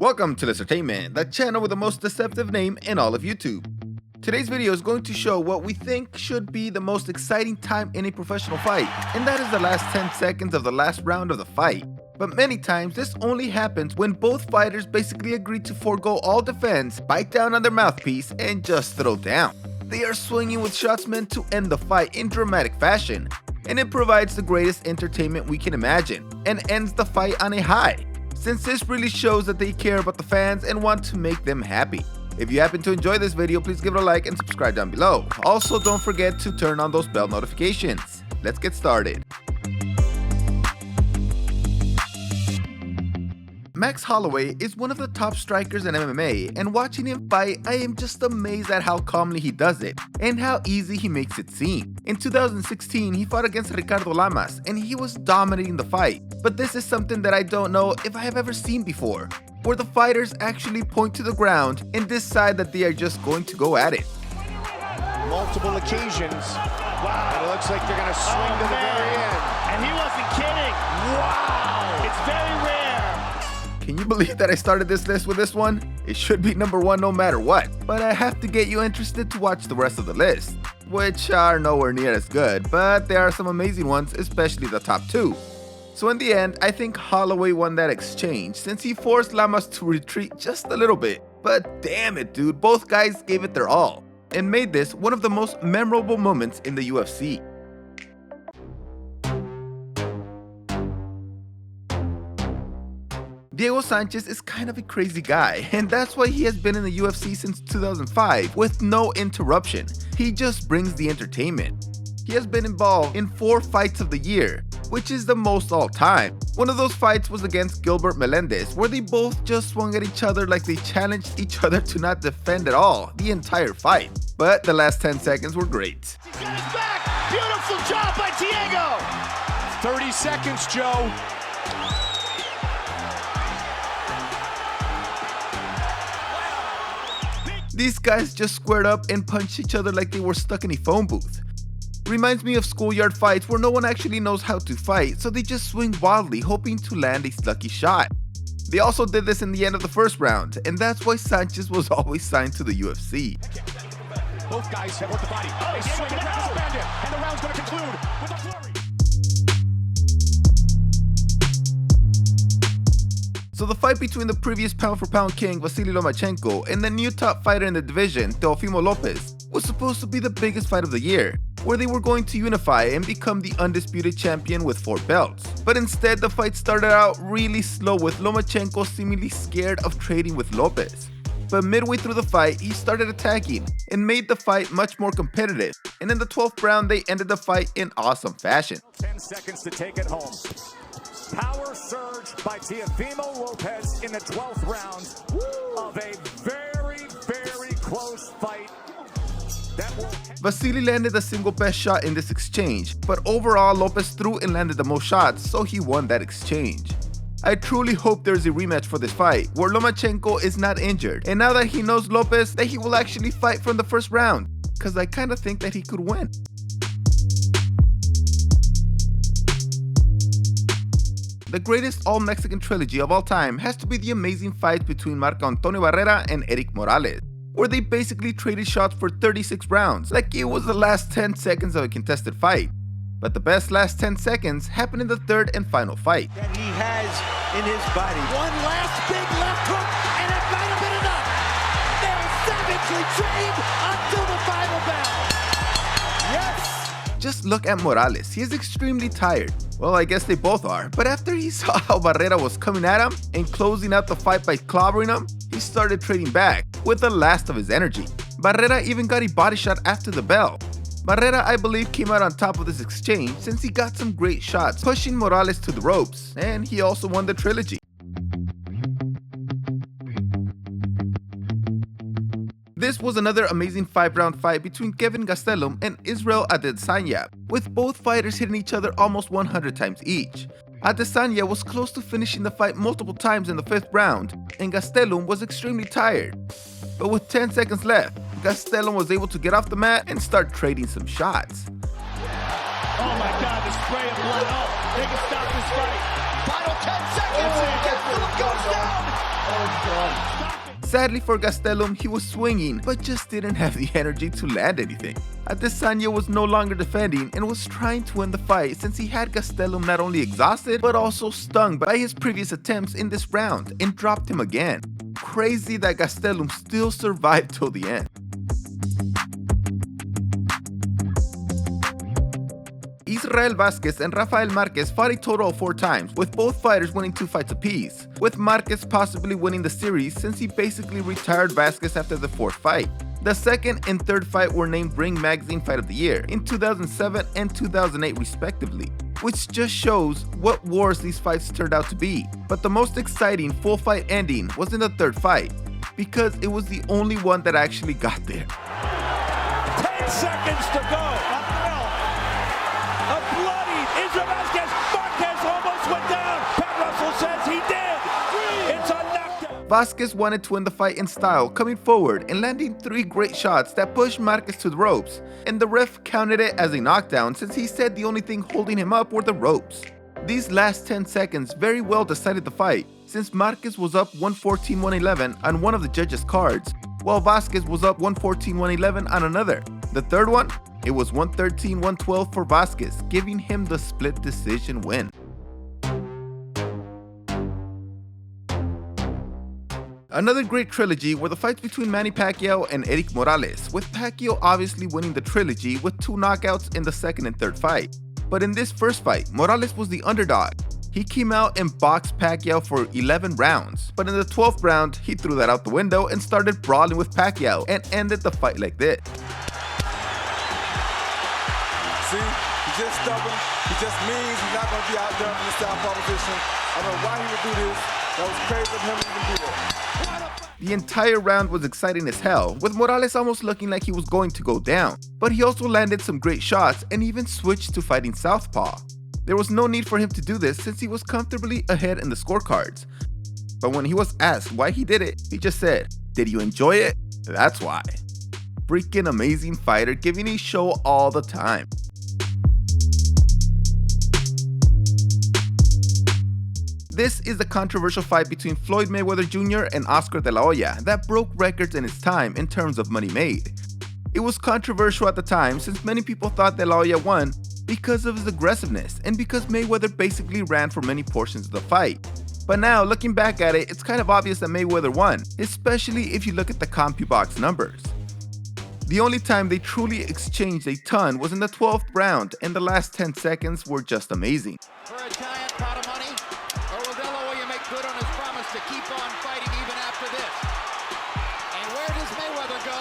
Welcome to Entertainment, the channel with the most deceptive name in all of YouTube. Today's video is going to show what we think should be the most exciting time in a professional fight, and that is the last 10 seconds of the last round of the fight. But many times this only happens when both fighters basically agree to forego all defense, bite down on their mouthpiece, and just throw down. They are swinging with shots meant to end the fight in dramatic fashion, and it provides the greatest entertainment we can imagine, and ends the fight on a high, since this really shows that they care about the fans and want to make them happy. If you happen to enjoy this video, please give it a like and subscribe down below. Also, don't forget to turn on those bell notifications. Let's get started. Max Holloway is one of the top strikers in MMA, and watching him fight, I am just amazed at how calmly he does it, and how easy he makes it seem. In 2016, he fought against Ricardo Lamas, and he was dominating the fight. But this is something that I don't know if I have ever seen before, where the fighters actually point to the ground and decide that they are just going to go at it. Multiple occasions. Wow. It looks like they're going to swing to the very end. And he wasn't kidding. Wow. It's very rare. Can you believe that I started this list with this one? It should be number one no matter what, but I have to get you interested to watch the rest of the list, which are nowhere near as good, but there are some amazing ones, especially the top two. So in the end, I think Holloway won that exchange since he forced Lamas to retreat just a little bit. But damn it, dude, both guys gave it their all and made this one of the most memorable moments in the UFC. Diego Sanchez is kind of a crazy guy, and that's why he has been in the UFC since 2005 with no interruption. He just brings the entertainment. He has been involved in 4 fights of the year, which is the most all time. One of those fights was against Gilbert Melendez, where they both just swung at each other like they challenged each other to not defend at all the entire fight. But the last 10 seconds were great. He's got his back. Beautiful job by Diego. 30 seconds, Joe. These guys just squared up and punched each other like they were stuck in a phone booth. Reminds me of schoolyard fights where no one actually knows how to fight, so they just swing wildly hoping to land a lucky shot. They also did this in the end of the first round, and that's why Sanchez was always signed to the UFC. Both guys have worked the body. They swing and suspend it, and the round's going to conclude with a flurry. So the fight between the previous pound-for-pound king Vasyl Lomachenko and the new top fighter in the division, Teofimo Lopez, was supposed to be the biggest fight of the year, where they were going to unify and become the undisputed champion with 4 belts. But instead, the fight started out really slow with Lomachenko seemingly scared of trading with Lopez. But midway through the fight, he started attacking and made the fight much more competitive. And in the 12th round, they ended the fight in awesome fashion. 10 seconds to take it home. Power surge by Teofimo Lopez in the 12th round of a very, very close fight. Vasyl landed the single best shot in this exchange, but overall Lopez threw and landed the most shots, so he won that exchange. I truly hope there's a rematch for this fight, where Lomachenko is not injured, and now that he knows Lopez, that he will actually fight from the first round, cause I kinda think that he could win. The greatest all-Mexican trilogy of all time has to be the amazing fight between Marco Antonio Barrera and Eric Morales, where they basically traded shots for 36 rounds, like it was the last 10 seconds of a contested fight. But the best last 10 seconds happened in the third and final fight. That he has in his body. One last big left hook, and it might have been enough. They're savagely trained until the final bell. Yes! Just look at Morales, he is extremely tired. Well, I guess they both are, but after he saw how Barrera was coming at him and closing out the fight by clobbering him, he started trading back with the last of his energy. Barrera even got a body shot after the bell. Barrera, I believe, came out on top of this exchange since he got some great shots, pushing Morales to the ropes, and he also won the trilogy. This was another amazing 5-round fight between Kelvin Gastelum and Israel Adesanya, with both fighters hitting each other almost 100 times each. Adesanya was close to finishing the fight multiple times in the 5th round, and Gastelum was extremely tired. But with 10 seconds left, Gastelum was able to get off the mat and start trading some shots. Oh my God, the spray of blood. Oh, they can stop this fight. Final 10 seconds. Gastelum goes down. Sadly for Gastelum, he was swinging, but just didn't have the energy to land anything. Adesanya was no longer defending and was trying to win the fight since he had Gastelum not only exhausted, but also stung by his previous attempts in this round and dropped him again. Crazy that Gastelum still survived till the end. Israel Vasquez and Rafael Marquez fought a total of 4 times, with both fighters winning 2 fights apiece, with Marquez possibly winning the series since he basically retired Vasquez after the 4th fight. The 2nd and 3rd fight were named Ring Magazine Fight of the Year in 2007 and 2008 respectively, which just shows what wars these fights turned out to be. But the most exciting full fight ending was in the 3rd fight, because it was the only one that actually got there. 10 seconds to go. A bloody Vasquez. Marquez almost went down. Pat Russell says he did. It's a knockdown. Vasquez wanted to win the fight in style, coming forward and landing 3 great shots that pushed Marquez to the ropes, and the ref counted it as a knockdown since he said the only thing holding him up were the ropes. These last 10 seconds very well decided the fight, since Marquez was up 114-111 on one of the judges' cards, while Vasquez was up 114-111 on another. The 3rd one, it was 113-112 for Vasquez, giving him the split decision win. Another great trilogy were the fights between Manny Pacquiao and Eric Morales, with Pacquiao obviously winning the trilogy with 2 knockouts in the 2nd and 3rd fight. But in this first fight, Morales was the underdog. He came out and boxed Pacquiao for 11 rounds, but in the 12th round, he threw that out the window and started brawling with Pacquiao and ended the fight like this. See, he's just stubborn. He just means he's not going to be out there in the southpaw position. I don't know why he would do this. That was crazy of him to even do that. The entire round was exciting as hell, with Morales almost looking like he was going to go down, but he also landed some great shots and even switched to fighting southpaw. There was no need for him to do this since he was comfortably ahead in the scorecards. But when he was asked why he did it, he just said, "Did you enjoy it? That's why." Freaking amazing fighter, giving a show all the time. This is the controversial fight between Floyd Mayweather Jr. and Oscar De La Hoya that broke records in its time in terms of money made. It was controversial at the time since many people thought De La Hoya won because of his aggressiveness and because Mayweather basically ran for many portions of the fight. But now, looking back at it, it's kind of obvious that Mayweather won, especially if you look at the CompuBox numbers. The only time they truly exchanged a ton was in the 12th round, and the last 10 seconds were just amazing. For a giant pot of money, or will De La Hoya make good on his promise to keep on fighting even after this? And where does Mayweather go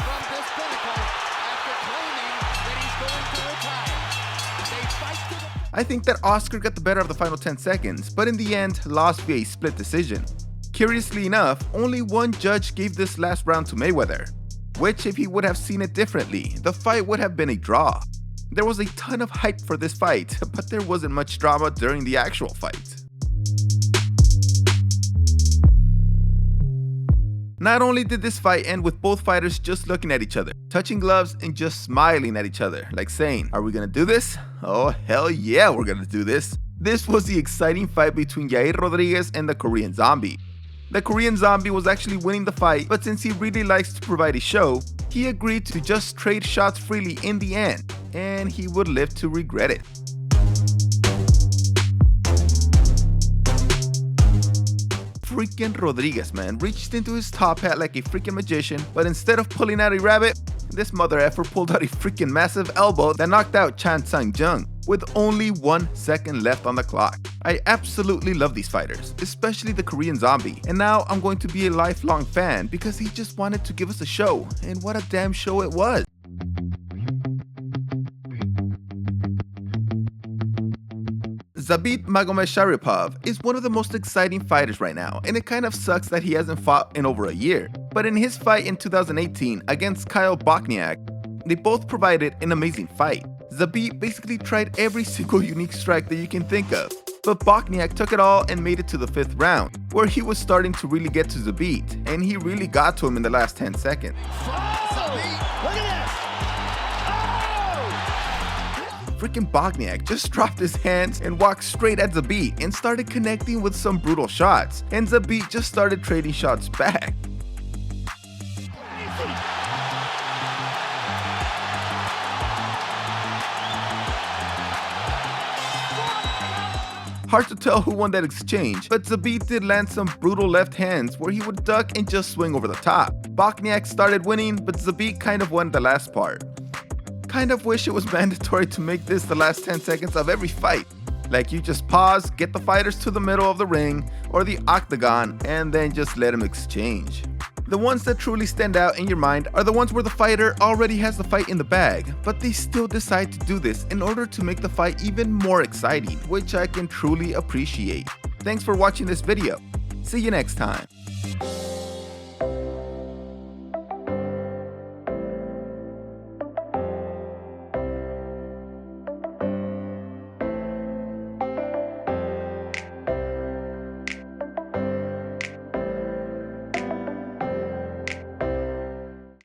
from this pinnacle after claiming that he's going to retire? They fight to the... I think that Oscar got the better of the final 10 seconds, but in the end lost via a split decision. Curiously enough, only one judge gave this last round to Mayweather, which if he would have seen it differently, the fight would have been a draw. There was a ton of hype for this fight, but there wasn't much drama during the actual fight. Not only did this fight end with both fighters just looking at each other, touching gloves and just smiling at each other, like saying, "Are we gonna do this? Oh hell yeah, we're gonna do this." This was the exciting fight between Yair Rodriguez and the Korean Zombie. The Korean Zombie was actually winning the fight, but since he really likes to provide a show, he agreed to just trade shots freely in the end, and he would live to regret it. Freaking Rodriguez, man, reached into his top hat like a freaking magician, but instead of pulling out a rabbit, this mother effer pulled out a freaking massive elbow that knocked out Chan Sang-jung with only 1 second left on the clock. I absolutely love these fighters, especially the Korean Zombie, and now I'm going to be a lifelong fan because he just wanted to give us a show, and what a damn show it was. Zabit Magomedsharipov is one of the most exciting fighters right now, and it kind of sucks that he hasn't fought in over a year. But in his fight in 2018 against Kyle Bochniak, they both provided an amazing fight. Zabit basically tried every single unique strike that you can think of, but Bochniak took it all and made it to the 5th round, where he was starting to really get to Zabit, and he really got to him in the last 10 seconds. freaking Bocek just dropped his hands and walked straight at Zabit and started connecting with some brutal shots, and Zabit just started trading shots back. Hard to tell who won that exchange, but Zabit did land some brutal left hands where he would duck and just swing over the top. Bocek started winning, but Zabit kind of won the last part. Kind of wish it was mandatory to make this the last 10 seconds of every fight. Like you just pause, get the fighters to the middle of the ring or the octagon, and then just let them exchange. The ones that truly stand out in your mind are the ones where the fighter already has the fight in the bag, but they still decide to do this in order to make the fight even more exciting, which I can truly appreciate. Thanks for watching this video. See you next time.